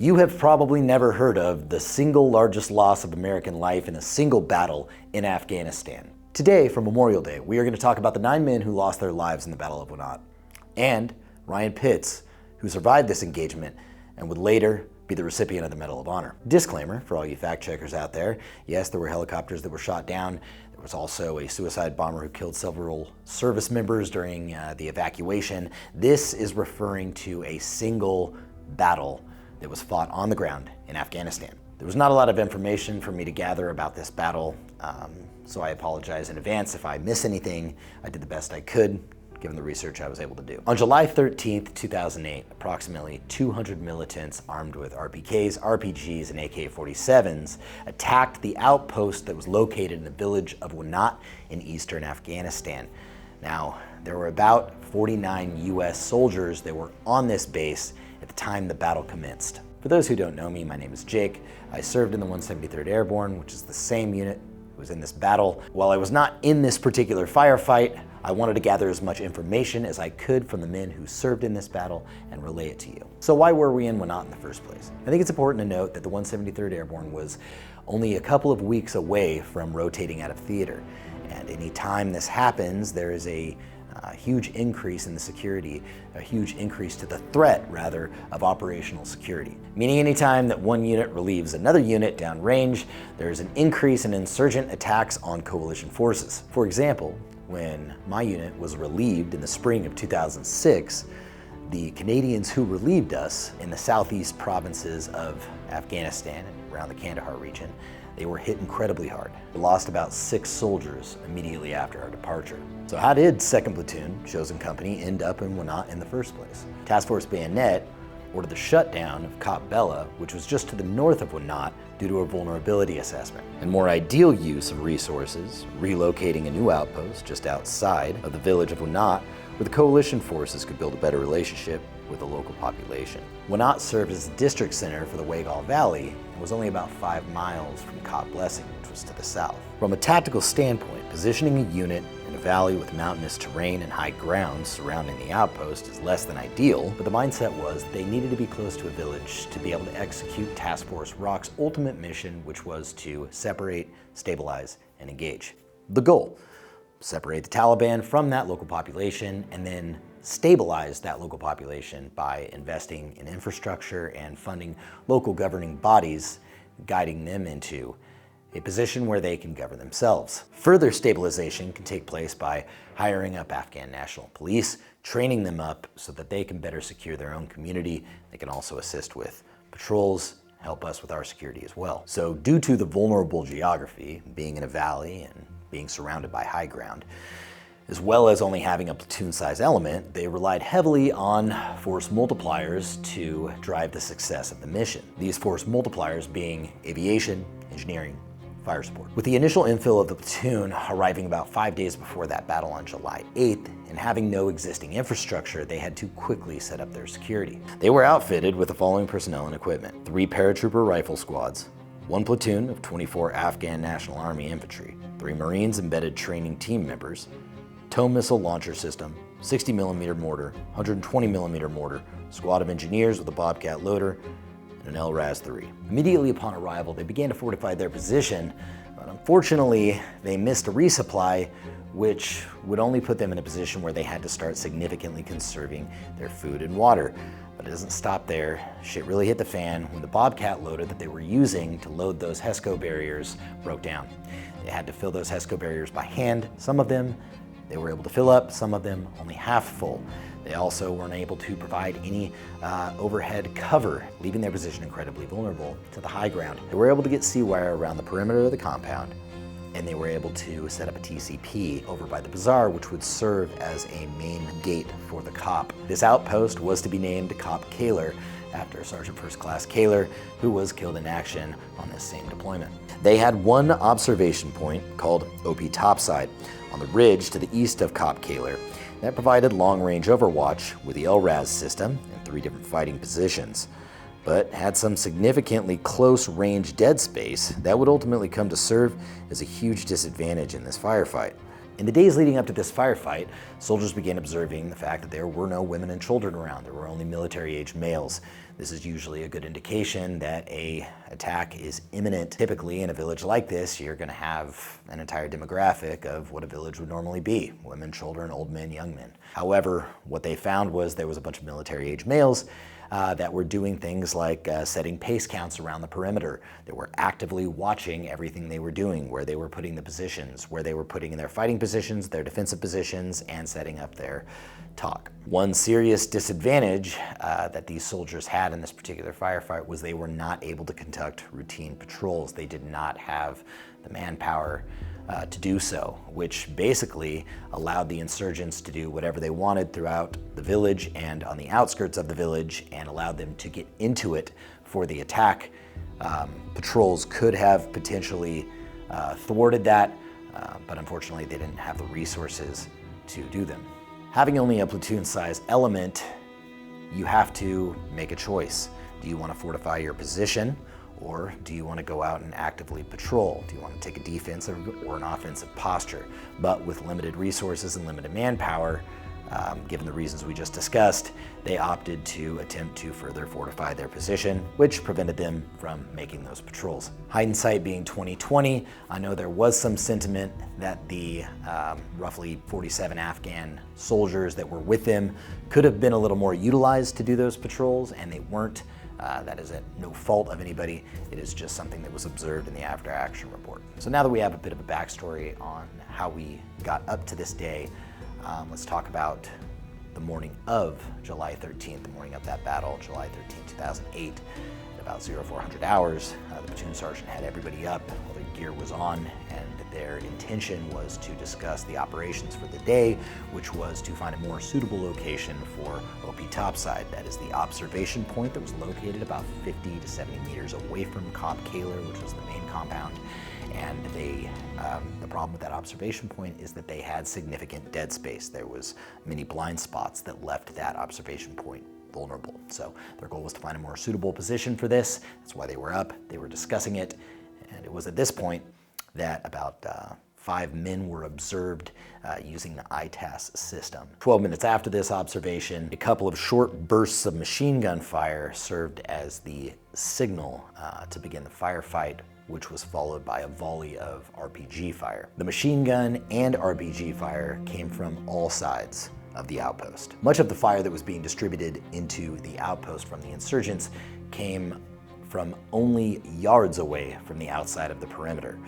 You have probably never heard of the single largest loss of American life in a single battle in Afghanistan. Today, for Memorial Day, we are going to talk about the 9 men who lost their lives in the Battle of Wanat, and Ryan Pitts, who survived this engagement and would later be the recipient of the Medal of Honor. Disclaimer for all you fact checkers out there, yes, there were helicopters that were shot down. There was also a suicide bomber who killed several service members during the evacuation. This is referring to a single battle that was fought on the ground in Afghanistan. There was not a lot of information for me to gather about this battle, so I apologize in advance if I miss anything. I did the best I could, given the research I was able to do. On July 13th, 2008, approximately 200 militants armed with RPKs, RPGs, and AK-47s attacked the outpost that was located in the village of Wanat in eastern Afghanistan. Now, there were about 49 US soldiers that were on this base at the time the battle commenced. For those who don't know me, my name is Jake. I served in the 173rd Airborne, which is the same unit that was in this battle. While I was not in this particular firefight, I wanted to gather as much information as I could from the men who served in this battle and relay it to you. So why were we in Wanat in the first place? I think it's important to note that the 173rd Airborne was only a couple of weeks away from rotating out of theater. And any time this happens, there is a huge increase in the security, a huge increase to the threat, rather, of operational security. Meaning anytime that one unit relieves another unit downrange, there is an increase in insurgent attacks on coalition forces. For example, when my unit was relieved in the spring of 2006, the Canadians who relieved us in the southeast provinces of Afghanistan and around the Kandahar region, they were hit incredibly hard. We lost about 6 soldiers immediately after our departure. So how did 2nd Platoon, Chosen Company, end up in Wanat in the first place? Task Force Bayonet ordered the shutdown of Kop Bella, which was just to the north of Wanat, due to a vulnerability assessment. And more ideal use of resources, relocating a new outpost just outside of the village of Wanat, where the coalition forces could build a better relationship with the local population. Wanat served as the district center for the Korengal Valley and was only about 5 miles from Kop Blessing, which was to the south. From a tactical standpoint, positioning a unit in a valley with mountainous terrain and high ground surrounding the outpost is less than ideal, but the mindset was they needed to be close to a village to be able to execute Task Force Rock's ultimate mission, which was to separate, stabilize, and engage. The goal: separate the Taliban from that local population and then stabilize that local population by investing in infrastructure and funding local governing bodies, guiding them into a position where they can govern themselves. Further stabilization can take place by hiring up Afghan National Police, training them up so that they can better secure their own community. They can also assist with patrols, help us with our security as well. So due to the vulnerable geography, being in a valley and being surrounded by high ground, as well as only having a platoon-size element, they relied heavily on force multipliers to drive the success of the mission. These force multipliers being aviation, engineering, fire support. With the initial infill of the platoon arriving about 5 days before that battle on July 8th, and having no existing infrastructure, they had to quickly set up their security. They were outfitted with the following personnel and equipment: 3 paratrooper rifle squads, 1 platoon of 24 Afghan National Army infantry, 3 Marines embedded training team members, tow missile launcher system, 60mm mortar, 120mm mortar, squad of engineers with a Bobcat loader, and an LRAS-3. Immediately upon arrival, they began to fortify their position, but unfortunately, they missed a resupply, which would only put them in a position where they had to start significantly conserving their food and water. But it doesn't stop there. Shit really hit the fan when the Bobcat loader that they were using to load those HESCO barriers broke down. They had to fill those HESCO barriers by hand. Some of them they were able to fill up, some of them only half full. They also weren't able to provide any overhead cover, leaving their position incredibly vulnerable to the high ground. They were able to get sea wire around the perimeter of the compound, and they were able to set up a TCP over by the bazaar, which would serve as a main gate for the Kop. This outpost was to be named Kop Kahler, after Sergeant First Class Kahler, who was killed in action on this same deployment. They had one observation point called OP Topside on the ridge to the east of Kop Kahler that provided long-range overwatch with the LRAS system in 3 different fighting positions, but had some significantly close-range dead space that would ultimately come to serve as a huge disadvantage in this firefight. In the days leading up to this firefight, soldiers began observing the fact that there were no women and children around. There were only military-aged males. This is usually a good indication that an attack is imminent. Typically, in a village like this, you're going to have an entire demographic of what a village would normally be: women, children, old men, young men. However, what they found was there was a bunch of military-aged males that were doing things like setting pace counts around the perimeter. They were actively watching everything they were doing, where they were putting the positions, where they were putting in their fighting positions, their defensive positions, and setting up their talk. One serious disadvantage that these soldiers had in this particular firefight was they were not able to conduct routine patrols. They did not have the manpower to do so, which basically allowed the insurgents to do whatever they wanted throughout the village and on the outskirts of the village, and allowed them to get into it for the attack. Patrols could have potentially thwarted that, but unfortunately they didn't have the resources to do them. Having only a platoon-sized element, you have to make a choice. Do you want to fortify your position, or do you want to go out and actively patrol? Do you want to take a defensive or an offensive posture? But with limited resources and limited manpower, given the reasons we just discussed, they opted to attempt to further fortify their position, which prevented them from making those patrols. Hindsight being 2020, I know there was some sentiment that the roughly 47 Afghan soldiers that were with them could have been a little more utilized to do those patrols, and they weren't. That is at no fault of anybody. It is just something that was observed in the after action report. So now that we have a bit of a backstory on how we got up to this day, let's talk about the morning of July 13th, the morning of that battle, July 13th, 2008. At about 0400 hours, the platoon sergeant had everybody up, all their gear was on, and their intention was to discuss the operations for the day, which was to find a more suitable location for OP topside. That is the observation point that was located about 50 to 70 meters away from Kahler, which was the main compound. And the problem with that observation point is that they had significant dead space. There was many blind spots that left that observation point vulnerable. So their goal was to find a more suitable position for this. That's why they were up, they were discussing it. And it was at this point that about 5 men were observed using the ITAS system. 12 minutes after this observation, a couple of short bursts of machine gun fire served as the signal to begin the firefight, which was followed by a volley of RPG fire. The machine gun and RPG fire came from all sides of the outpost. Much of the fire that was being distributed into the outpost from the insurgents came from only yards away from the outside of the perimeter.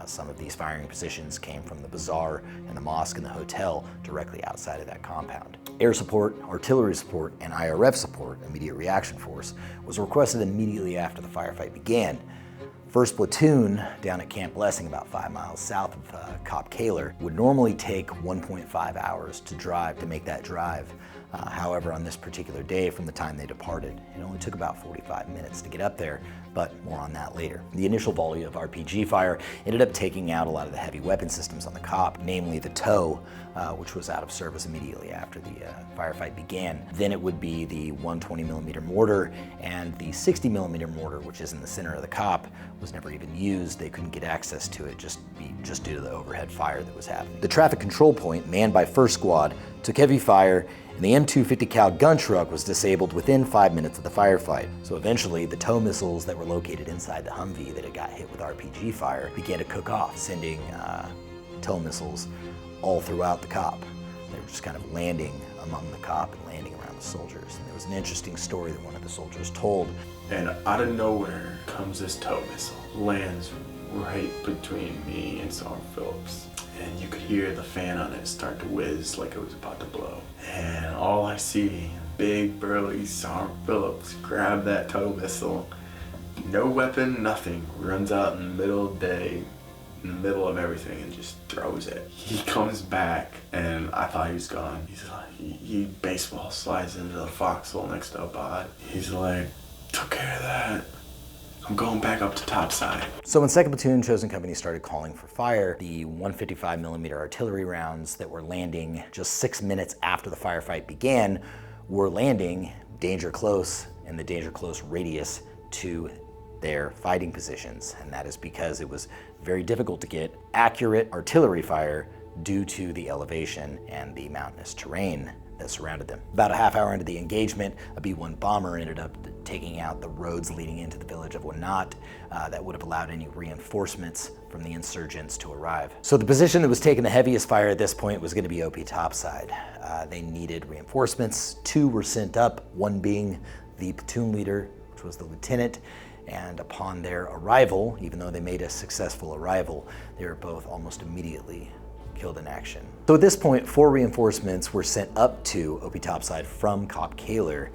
Some of these firing positions came from the bazaar and the mosque and the hotel directly outside of that compound. Air support, artillery support, and IRF support, immediate reaction force, was requested immediately after the firefight began. 1st Platoon down at Camp Blessing, about 5 miles south of Kahler, would normally take 1.5 hours to make that drive. However, on this particular day, from the time they departed, it only took about 45 minutes to get up there, but more on that later. The initial volley of RPG fire ended up taking out a lot of the heavy weapon systems on the COP, namely the TOW, which was out of service immediately after the firefight began. Then it would be the 120mm mortar, and the 60mm mortar, which is in the center of the COP, was never even used. They couldn't get access to it just due to the overhead fire that was happening. The traffic control point, manned by 1st Squad, took heavy fire, and the M250 Cal gun truck was disabled within 5 minutes of the firefight. So eventually, the tow missiles that were located inside the Humvee that had got hit with RPG fire began to cook off, sending tow missiles all throughout the COP. They were just kind of landing among the COP and landing around the soldiers. And there was an interesting story that one of the soldiers told. And out of nowhere comes this tow missile, lands right between me and Sergeant Phillips. And you could hear the fan on it start to whiz like it was about to blow. And all I see, big burly Sergeant Phillips grab that tow missile, no weapon, nothing, runs out in the middle of the day, in the middle of everything, and just throws it. He comes back, and I thought he was gone. He's like, he baseball slides into the foxhole next to a bod. He's like, took care of that. I'm going back up to topside. So when 2nd Platoon Chosen Company started calling for fire, the 155mm artillery rounds that were landing just 6 minutes after the firefight began were landing danger close in the danger close radius to their fighting positions. And that is because it was very difficult to get accurate artillery fire due to the elevation and the mountainous terrain that surrounded them. About a half hour into the engagement, a B-1 bomber ended up taking out the roads leading into the village of Wanat that would have allowed any reinforcements from the insurgents to arrive. So the position that was taking the heaviest fire at this point was going to be OP topside. They needed reinforcements. 2 were sent up, 1 being the platoon leader, which was the lieutenant, and upon their arrival, even though they made a successful arrival, they were both almost immediately killed in action. So at this point, 4 reinforcements were sent up to OP topside from Kahler,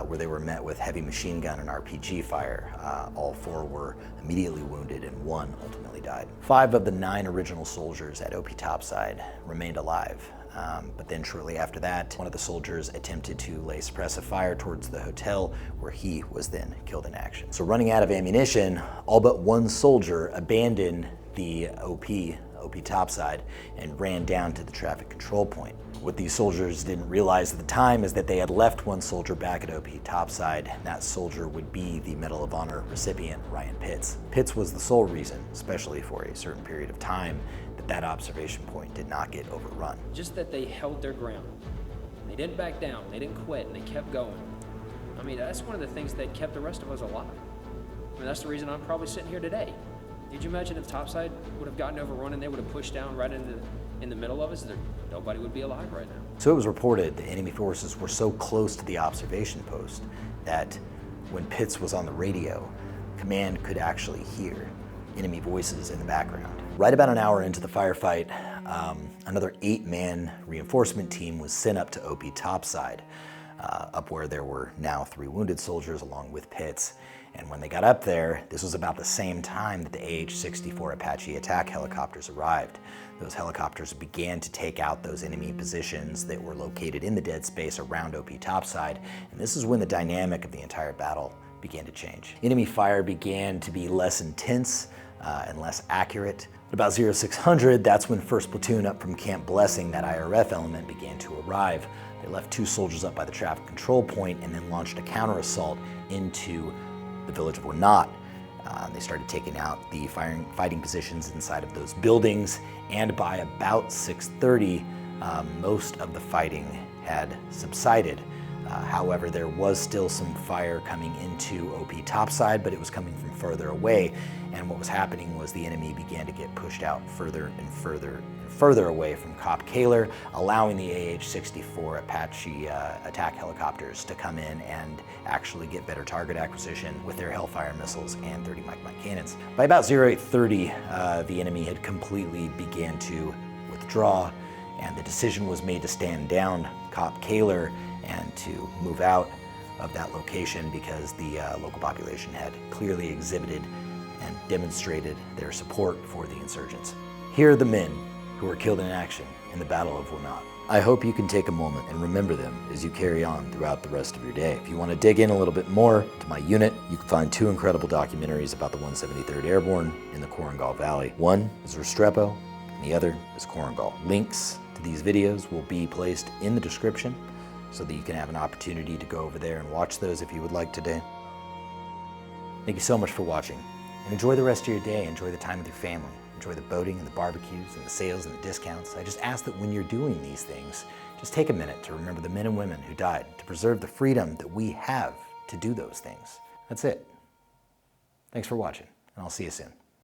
where they were met with heavy machine gun and RPG fire. All 4 were immediately wounded and 1 ultimately died. 5 of the 9 original soldiers at OP topside remained alive. But then shortly after that, one of the soldiers attempted to lay suppressive fire towards the hotel, where he was then killed in action. So running out of ammunition, all but 1 soldier abandoned the OP topside and ran down to the traffic control point. What these soldiers didn't realize at the time is that they had left 1 soldier back at OP topside, and that soldier would be the Medal of Honor recipient, Ryan Pitts. Pitts was the sole reason, especially for a certain period of time, that observation point did not get overrun. Just that they held their ground. They didn't back down, they didn't quit, and they kept going. I mean, that's one of the things that kept the rest of us alive. I mean, that's the reason I'm probably sitting here today. Did you imagine if topside would have gotten overrun and they would have pushed down right in the middle of us? Nobody would be alive right now. So it was reported that enemy forces were so close to the observation post that when Pitts was on the radio, command could actually hear enemy voices in the background. Right about an hour into the firefight, another 8-man reinforcement team was sent up to OP topside, up where there were now 3 wounded soldiers along with Pitts. And when they got up there, this was about the same time that the AH-64 Apache attack helicopters arrived. Those helicopters began to take out those enemy positions that were located in the dead space around OP topside, and this is when the dynamic of the entire battle began to change. Enemy fire began to be less intense and less accurate. At about 0600, that's when 1st Platoon up from Camp Blessing, that IRF element, began to arrive. They left 2 soldiers up by the traffic control point and then launched a counter-assault into the village of Wanat. They started taking out the fighting positions inside of those buildings, and by about 6:30, most of the fighting had subsided. However, there was still some fire coming into OP topside, but it was coming from further away, and what was happening was the enemy began to get pushed out further and further and further away from Kahler, allowing the AH-64 Apache attack helicopters to come in and actually get better target acquisition with their Hellfire missiles and 30 micromine cannons. By about 0830, the enemy had completely began to withdraw, and the decision was made to stand down Kahler and to move out of that location because the local population had clearly exhibited and demonstrated their support for the insurgents. Here are the men who were killed in action in the Battle of Wanat. I hope you can take a moment and remember them as you carry on throughout the rest of your day. If you want to dig in a little bit more to my unit, you can find 2 incredible documentaries about the 173rd Airborne in the Korengal Valley. One is Restrepo, and the other is Korengal. Links to these videos will be placed in the description so that you can have an opportunity to go over there and watch those if you would like today. Thank you so much for watching, and enjoy the rest of your day. Enjoy the time with your family. Enjoy the boating and the barbecues and the sales and the discounts. I just ask that when you're doing these things, just take a minute to remember the men and women who died to preserve the freedom that we have to do those things. That's it. Thanks for watching, and I'll see you soon.